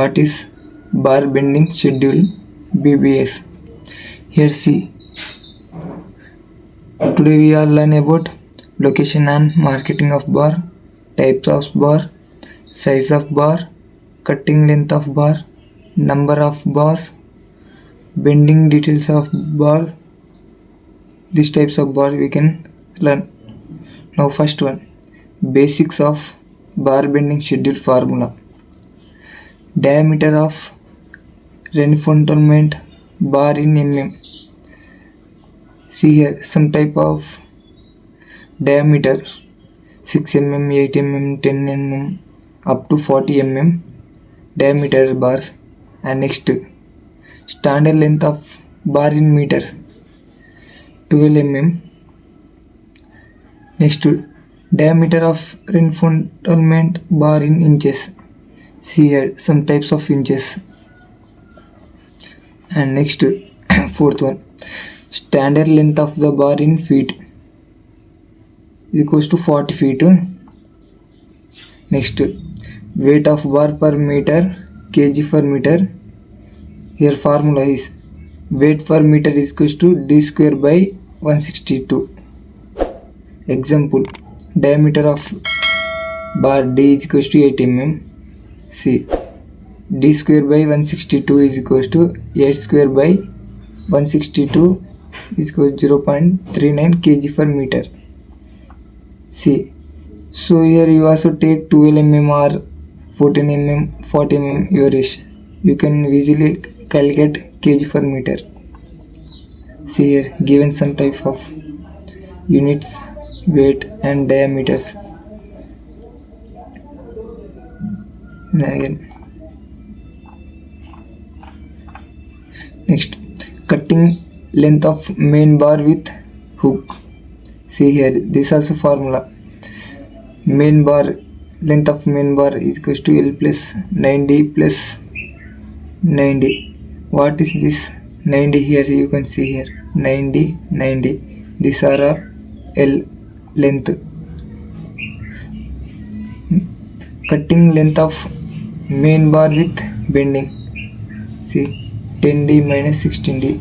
what is bar bending schedule BBS. Here see, today we are learn about location and marketing of bar, types of bar, size of bar, cutting length of bar, number of bars, bending details of bar. These types of bar we can learn. Now first one, basics of bar bending schedule formula. Diameter of reinforcement bar in mm. See here some type of diameter 6 mm, 8 mm, 10 mm up to 40 mm diameter bars. And next, standard length of bar in meters 12 mm. Next, diameter of reinforcement bar in inches. See here some types of inches. And next, fourth one, standard length of the bar in feet is equals to 40 feet. Next, weight of bar per meter kg per meter. Here formula is weight per meter is equals to d square by 162. Example, diameter of bar d is equals to 8 mm. See, d square by 162 is equals to 8 square by 162 is equal to 0.39 kg per meter. See, so here you also take 12 mm or 14 mm, 40 mm your wish. You can easily calculate kg per meter. See here given some type of units, weight and diameters. And again, next, cutting length of main bar with hook. See here this also formula. Main bar length of main bar is equals to L plus 90 plus 90. What is this 90 here? You can see here 90 90. These are L length. Cutting length of main bar with bending. See 10d minus 16d.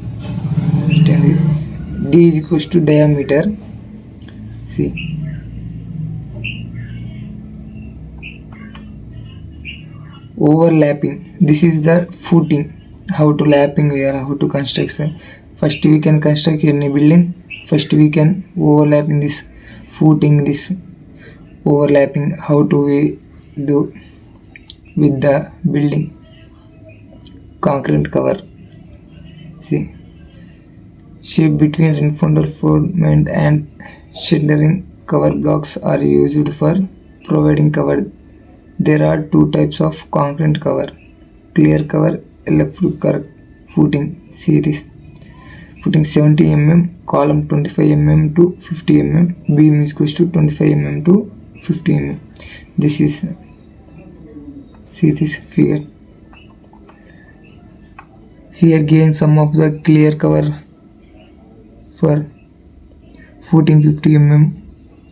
16d. D is equals to diameter. See, overlapping. This is the footing. How to lapping we are, how to construct. First we can construct any building. First we can overlapping this footing, this overlapping. How do we do with the building? Concrete cover. See, shape between reinforcement and shielding cover blocks are used for providing cover. There are two types of concrete cover: clear cover, electric footing. See this footing 70 mm, column 25 mm to 50 mm, beam is equals to 25 mm to 50 mm. This is, see this figure. See again some of the clear cover for footing 50 mm,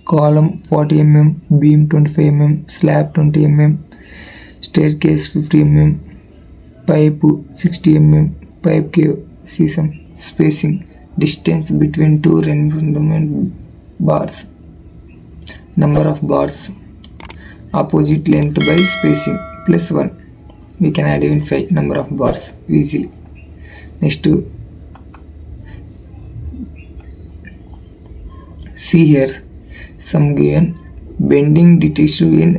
column 40 mm, beam 25 mm, slab 20 mm, staircase 50 mm, pipe 60 mm, pipe cave. See some spacing, distance between two reinforcement bars, number of bars, opposite length by spacing plus 1. We can identify number of bars easily. Next, to see here some given bending details in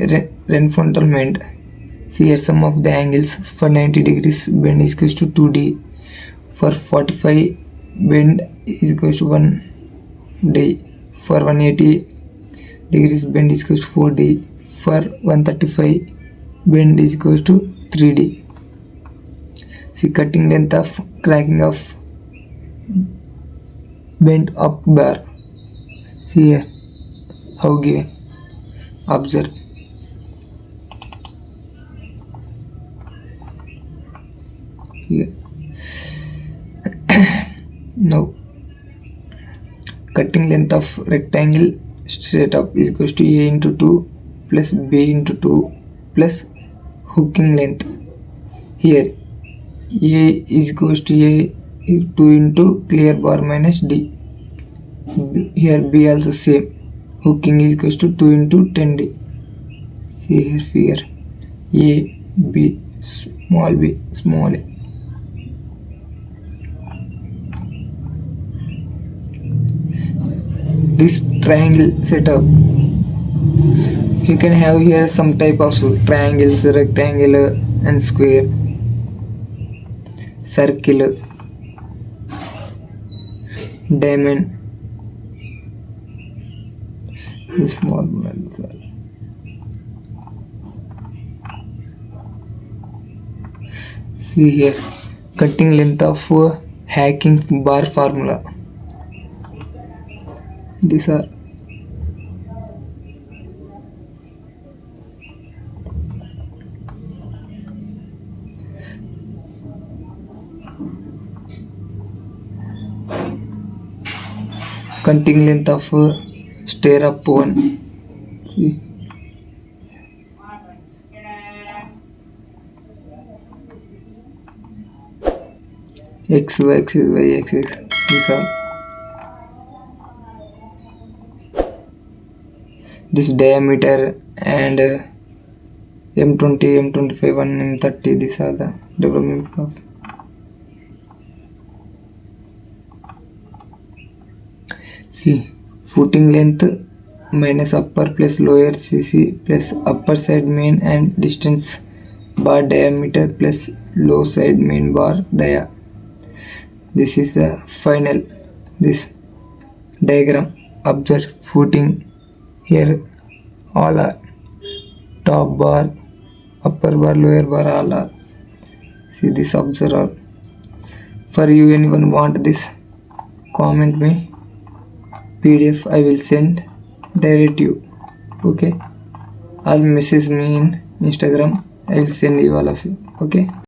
reinforcement. See here some of the angles. For 90 degrees bend is equals to 2d. For 45 bend is equals to 1d. For 180 degrees bend is equals to 4d. For 135 bend is equals to 3d. See cutting length of cracking of bent up bar. See here how given. Observe. Here. Now cutting length of rectangle straight up is equals to A into 2 plus B into 2 plus hooking length. Here a is equals to a is 2 into clear bar minus d. Here b also same. Hooking is equals to 2 into 10d. See here figure a b small a. This triangle setup, you can have here some type of triangles, rectangle and square, circle, diamond. This formula is all. See here cutting length of hacking bar formula. These are cutting length of stair up one. See x y x y x x. These are this diameter and M20, M25 and M30. These are the development of. See footing length minus upper plus lower cc plus upper side main and distance bar diameter plus low side main bar dia. This is the final this diagram. Observe footing. Here all are top bar, upper bar, lower bar, all are. See this, observe all. For you anyone want this, comment me PDF, I will send direct you. Okay, or message me in Instagram, I will send you all of you. Okay.